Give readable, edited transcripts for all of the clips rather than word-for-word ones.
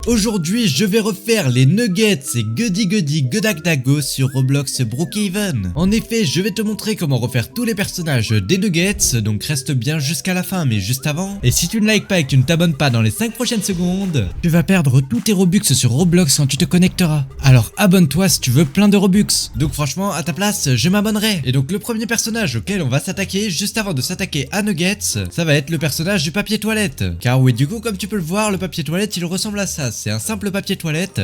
Aujourd'hui, je vais refaire les Nuggets et Goody Goody Godagdago sur Roblox Brookhaven. En effet, je vais te montrer comment refaire tous les personnages des Nuggets, donc reste bien jusqu'à la fin, mais juste avant. Et si tu ne likes pas et que tu ne t'abonnes pas dans les 5 prochaines secondes, tu vas perdre tous tes Robux sur Roblox quand tu te connecteras. Alors abonne-toi si tu veux plein de Robux. Donc franchement, à ta place, je m'abonnerai. Et donc le premier personnage auquel on va s'attaquer, juste avant de s'attaquer à Nuggets, ça va être le personnage du papier toilette. Car oui, du coup, comme tu peux le voir, le papier toilette, il ressemble à ça. C'est un simple papier toilette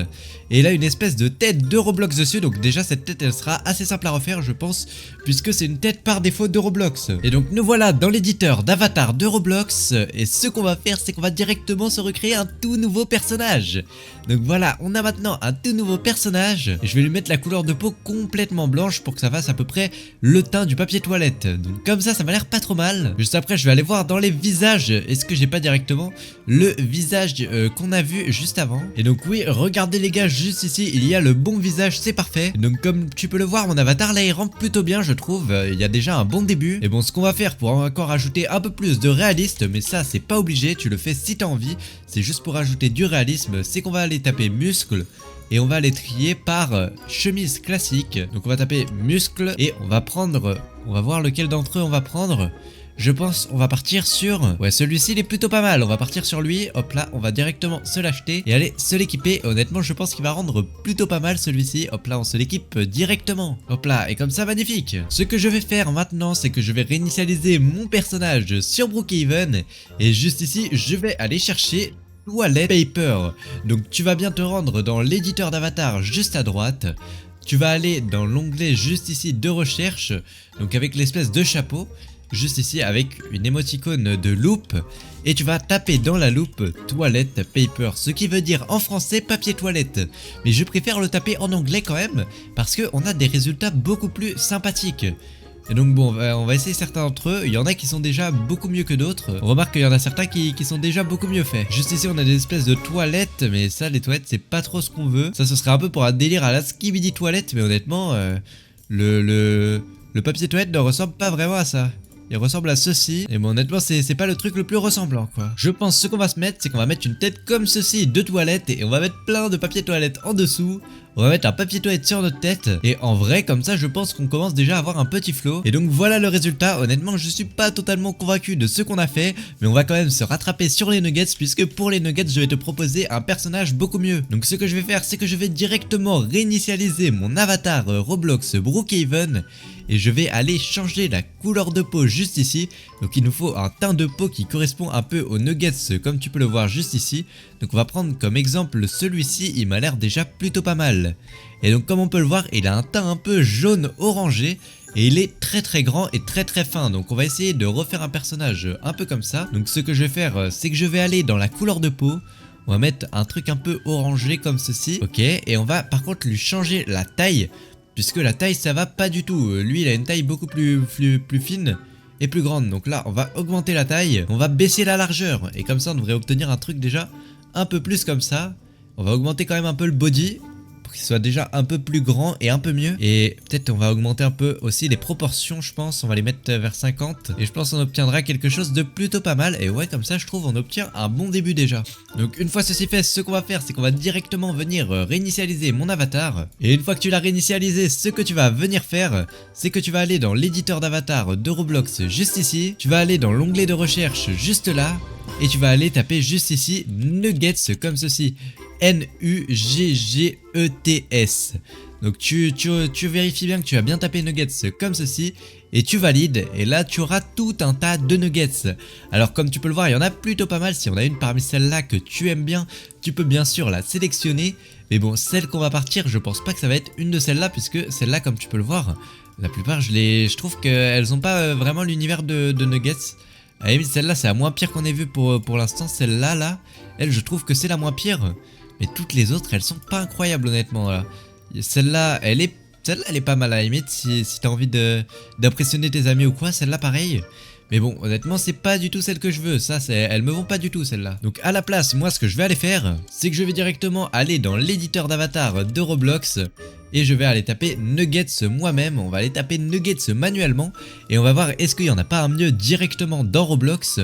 et il a une espèce de tête de Roblox dessus, donc déjà cette tête elle sera assez simple à refaire je pense, puisque c'est une tête par défaut de Roblox. Et donc nous voilà dans l'éditeur d'avatar de Roblox et ce qu'on va faire c'est qu'on va directement se recréer un tout nouveau personnage. Donc voilà, on a maintenant un tout nouveau personnage et je vais lui mettre la couleur de peau complètement blanche pour que ça fasse à peu près le teint du papier toilette. Donc comme ça m'a l'air pas trop mal. Juste après je vais aller voir dans les visages, est-ce que j'ai pas directement le visage qu'on a vu juste avant. Et donc oui, regardez les gars, juste ici il y a le bon visage, c'est parfait. Donc comme tu peux le voir, mon avatar là il rentre plutôt bien je trouve, il y a déjà un bon début. Et bon, ce qu'on va faire pour encore ajouter un peu plus de réalisme, mais ça c'est pas obligé, tu le fais si t'as envie, c'est juste pour ajouter du réalisme, c'est qu'on va aller taper muscle et on va aller trier par chemise classique. Donc on va taper muscle et on va voir lequel d'entre eux on va prendre. Je pense on va partir sur... Ouais, celui-ci il est plutôt pas mal, on va partir sur lui. Hop là, on va directement se l'acheter et aller se l'équiper. Honnêtement je pense qu'il va rendre plutôt pas mal celui-ci. Hop là, on se l'équipe directement. Hop là, et comme ça magnifique. Ce que je vais faire maintenant c'est que je vais réinitialiser mon personnage sur Brookhaven. Et juste ici je vais aller chercher Toilet Paper. Donc tu vas bien te rendre dans l'éditeur d'avatar juste à droite. Tu vas aller dans l'onglet juste ici de recherche, donc avec l'espèce de chapeau, juste ici avec une émoticône de loupe, et tu vas taper dans la loupe toilette paper, ce qui veut dire en français papier toilette, mais je préfère le taper en anglais quand même parce qu'on a des résultats beaucoup plus sympathiques. Et donc bon, on va essayer certains d'entre eux, il y en a qui sont déjà beaucoup mieux que d'autres. On remarque qu'il y en a certains qui sont déjà beaucoup mieux faits. Juste ici on a des espèces de toilettes, mais ça les toilettes c'est pas trop ce qu'on veut. Ça ce serait un peu pour un délire à la Skibidi toilette, mais honnêtement le papier toilette ne ressemble pas vraiment à ça. Il ressemble à ceci, et bon honnêtement c'est pas le truc le plus ressemblant quoi. Je pense ce qu'on va se mettre c'est qu'on va mettre une tête comme ceci de toilette et on va mettre plein de papier toilette en dessous. On va mettre un papier toilette sur notre tête et en vrai comme ça je pense qu'on commence déjà à avoir un petit flow. Et donc voilà le résultat. Honnêtement je suis pas totalement convaincu de ce qu'on a fait, mais on va quand même se rattraper sur les nuggets, puisque pour les nuggets je vais te proposer un personnage beaucoup mieux. Donc ce que je vais faire c'est que je vais directement réinitialiser mon avatar Roblox Brookhaven et je vais aller changer la couleur de peau juste ici. Donc il nous faut un teint de peau qui correspond un peu aux nuggets comme tu peux le voir juste ici. Donc on va prendre comme exemple celui-ci, il m'a l'air déjà plutôt pas mal. Et donc comme on peut le voir, il a un teint un peu jaune orangé et il est très grand et très fin. Donc on va essayer de refaire un personnage un peu comme ça. Donc ce que je vais faire c'est que je vais aller dans la couleur de peau. On va mettre un truc un peu orangé comme ceci. Ok, et on va par contre lui changer la taille, puisque la taille ça va pas du tout. Lui il a une taille beaucoup plus fine et plus grande. Donc là on va augmenter la taille, on va baisser la largeur. Et comme ça on devrait obtenir un truc déjà un peu plus comme ça. On va augmenter quand même un peu le body pour qu'il soit déjà un peu plus grand et un peu mieux. Et peut-être on va augmenter un peu aussi les proportions je pense. On va les mettre vers 50 et je pense qu'on obtiendra quelque chose de plutôt pas mal. Et ouais, comme ça je trouve on obtient un bon début déjà. Donc une fois ceci fait, ce qu'on va faire c'est qu'on va directement venir réinitialiser mon avatar. Et une fois que tu l'as réinitialisé, ce que tu vas venir faire c'est que tu vas aller dans l'éditeur d'avatar de Roblox juste ici. Tu vas aller dans l'onglet de recherche juste là. Et tu vas aller taper juste ici Nuggets comme ceci, Nuggets. Donc tu vérifies bien que tu as bien tapé Nuggets comme ceci et tu valides, et là tu auras tout un tas de nuggets. Alors comme tu peux le voir il y en a plutôt pas mal. Si on a une parmi celles-là que tu aimes bien, tu peux bien sûr la sélectionner. Mais bon, celle qu'on va partir je pense pas que ça va être une de celles-là, puisque celle-là comme tu peux le voir, la plupart je trouve qu'elles ont pas vraiment l'univers de nuggets. À la limite celle-là c'est la moins pire qu'on ait vu pour l'instant. Celle-là là, elle je trouve que c'est la moins pire. Mais toutes les autres elles sont pas incroyables honnêtement là. Celle-là elle est pas mal à la limite si t'as envie d'impressionner tes amis ou quoi. Celle-là pareil. Mais bon honnêtement c'est pas du tout celle que je veux. Ça elles me vont pas du tout celle-là. Donc à la place moi ce que je vais aller faire c'est que je vais directement aller dans l'éditeur d'avatar de Roblox. et je vais aller taper nuggets moi-même. On va aller taper nuggets manuellement et on va voir est-ce qu'il n'y en a pas un mieux directement dans Roblox.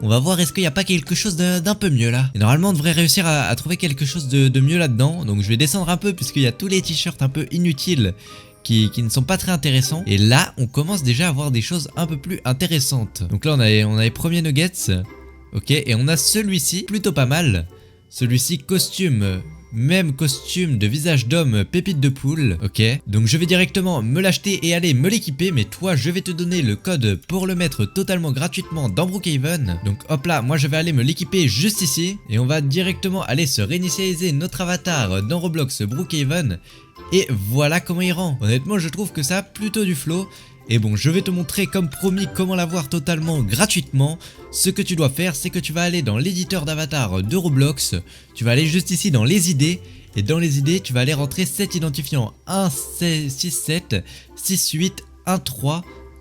On va voir est-ce qu'il n'y a pas quelque chose d'un peu mieux là. Et normalement on devrait réussir à trouver quelque chose de mieux là-dedans. Donc je vais descendre un peu puisqu'il y a tous les t-shirts un peu inutiles qui ne sont pas très intéressants. Et là on commence déjà à avoir des choses un peu plus intéressantes. Donc là on a les premiers nuggets. Ok, et on a celui-ci, plutôt pas mal. Celui-ci costume, même costume de visage d'homme, pépite de poule. Ok, donc je vais directement me l'acheter et aller me l'équiper. Mais toi je vais te donner le code pour le mettre totalement gratuitement dans Brookhaven. Donc hop là, moi je vais aller me l'équiper juste ici. Et on va directement aller se réinitialiser notre avatar dans Roblox Brookhaven. Et voilà comment il rend. Honnêtement je trouve que ça a plutôt du flow. Et bon, je vais te montrer comme promis comment l'avoir totalement gratuitement. Ce que tu dois faire, c'est que tu vas aller dans l'éditeur d'avatar de Roblox. Tu vas aller juste ici dans les idées. Et dans les idées, tu vas aller rentrer cet identifiant 1667 68 13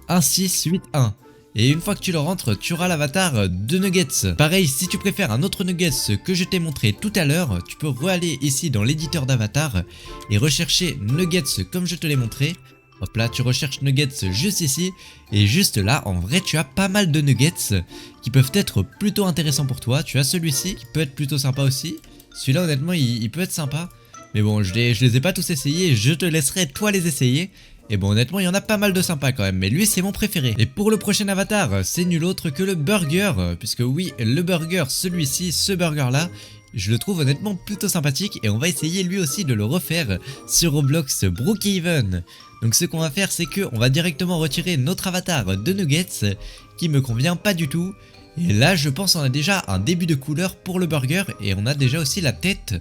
1681. Et une fois que tu le rentres, tu auras l'avatar de Nuggets. Pareil, si tu préfères un autre Nuggets que je t'ai montré tout à l'heure, tu peux re-aller ici dans l'éditeur d'avatar et rechercher Nuggets comme je te l'ai montré. Hop là, tu recherches Nuggets juste ici. Et juste là, en vrai, tu as pas mal de Nuggets qui peuvent être plutôt intéressants pour toi. Tu as celui-ci qui peut être plutôt sympa aussi. Celui-là, honnêtement, il peut être sympa. Mais bon, je les ai pas tous essayés. Je te laisserai toi les essayer. Et bon, honnêtement, il y en a pas mal de sympas quand même. Mais lui, c'est mon préféré. Et pour le prochain avatar, c'est nul autre que le burger. Puisque oui, le burger, celui-ci, ce burger-là, je le trouve honnêtement plutôt sympathique. Et on va essayer lui aussi de le refaire sur Roblox Brookhaven. Donc ce qu'on va faire, c'est qu'on va directement retirer notre avatar de Nuggets qui me convient pas du tout. Et là je pense on a déjà un début de couleur pour le burger et on a déjà aussi la tête.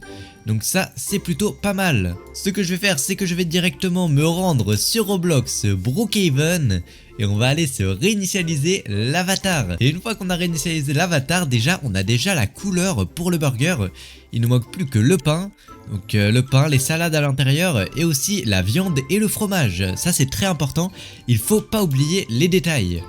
Donc ça c'est plutôt pas mal. Ce que je vais faire, c'est que je vais directement me rendre sur Roblox Brookhaven et on va aller se réinitialiser l'avatar. Et une fois qu'on a réinitialisé l'avatar, déjà on a déjà la couleur pour le burger. Il nous manque plus que le pain. Donc le pain, les salades à l'intérieur et aussi la viande et le fromage. Ça c'est très important, il faut pas oublier les détails.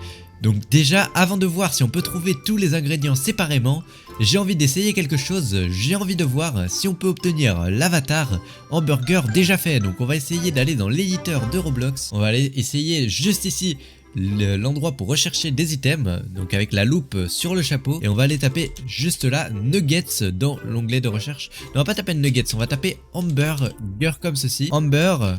Donc déjà avant de voir si on peut trouver tous les ingrédients séparément, j'ai envie d'essayer quelque chose, j'ai envie de voir si on peut obtenir l'avatar en burger déjà fait. Donc on va essayer d'aller dans l'éditeur de Roblox, on va aller essayer juste ici l'endroit pour rechercher des items, donc avec la loupe sur le chapeau, et on va aller taper juste là Nuggets dans l'onglet de recherche. Non, on va pas taper Nuggets, on va taper hamburger comme ceci, hamburger,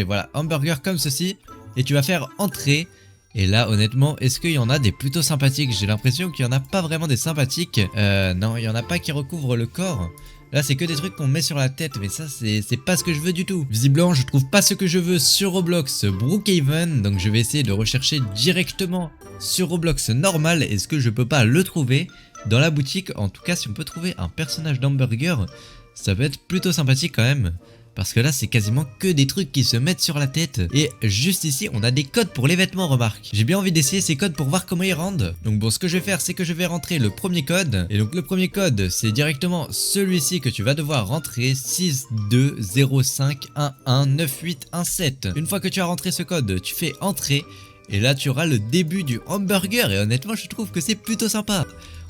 voilà, hamburger comme ceci, et tu vas faire entrée. Et là honnêtement, est-ce qu'il y en a des plutôt sympathiques? J'ai l'impression qu'il n'y en a pas vraiment des sympathiques. Non, il n'y en a pas qui recouvrent le corps. Là c'est que des trucs qu'on met sur la tête, mais ça c'est pas ce que je veux du tout. Visiblement je trouve pas ce que je veux sur Roblox Brookhaven, donc je vais essayer de rechercher directement sur Roblox normal. Est-ce que je peux pas le trouver dans la boutique? En tout cas si on peut trouver un personnage d'hamburger, ça peut être plutôt sympathique quand même. Parce que là c'est quasiment que des trucs qui se mettent sur la tête. Et juste ici on a des codes pour les vêtements, remarque. J'ai bien envie d'essayer ces codes pour voir comment ils rendent. Donc bon, ce que je vais faire c'est que je vais rentrer le premier code. Et donc le premier code c'est directement celui-ci que tu vas devoir rentrer, 6205119817. Une fois que tu as rentré ce code, tu fais entrer. Et là tu auras le début du hamburger. Et honnêtement je trouve que c'est plutôt sympa.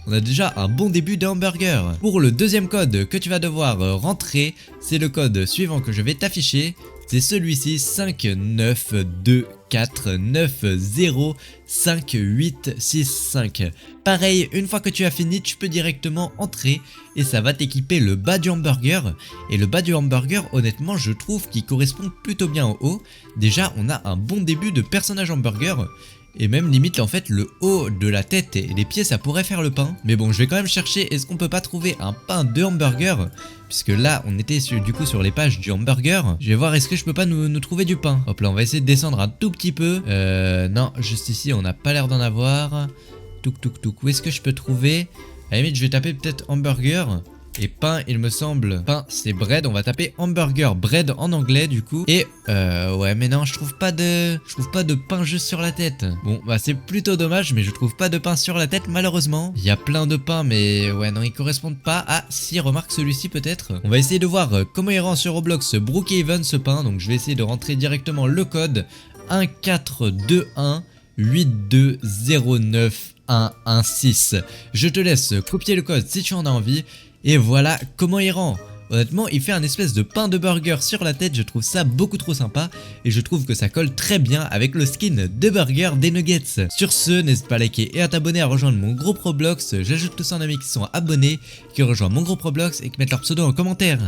On a déjà un bon début de hamburger. Pour le deuxième code que tu vas devoir rentrer, c'est le code suivant que je vais t'afficher. C'est celui-ci, 5924905865. Pareil, une fois que tu as fini, tu peux directement entrer et ça va t'équiper le bas du hamburger. Et le bas du hamburger, honnêtement, je trouve qu'il correspond plutôt bien au haut. Déjà, on a un bon début de personnage hamburger. Et même limite en fait le haut de la tête et les pieds ça pourrait faire le pain. Mais bon je vais quand même chercher, est-ce qu'on peut pas trouver un pain de hamburger? Puisque là on était du coup sur les pages du hamburger. Je vais voir est-ce que je peux pas nous trouver du pain. Hop là on va essayer de descendre un tout petit peu. Non juste ici on n'a pas l'air d'en avoir. Touk touk touk, où est-ce que je peux trouver? À la limite je vais taper peut-être hamburger. Et pain il me semble, pain c'est bread, on va taper hamburger, bread en anglais du coup. Et ouais mais non je trouve pas de pain juste sur la tête. Bon bah c'est plutôt dommage mais je trouve pas de pain sur la tête malheureusement. Il y a plein de pains mais ouais non ils correspondent pas. Ah si remarque celui-ci peut-être. On va essayer de voir comment il rend sur Roblox Brookhaven ce pain. Donc je vais essayer de rentrer directement le code 142182091116. Je te laisse copier le code si tu en as envie. Et voilà comment il rend. Honnêtement, il fait un espèce de pain de burger sur la tête, je trouve ça beaucoup trop sympa et je trouve que ça colle très bien avec le skin de burger des Nuggets. Sur ce, n'hésite pas à liker et à t'abonner à rejoindre mon groupe Roblox, j'ajoute tous en amis qui sont abonnés, qui rejoignent mon groupe Roblox et qui mettent leur pseudo en commentaire.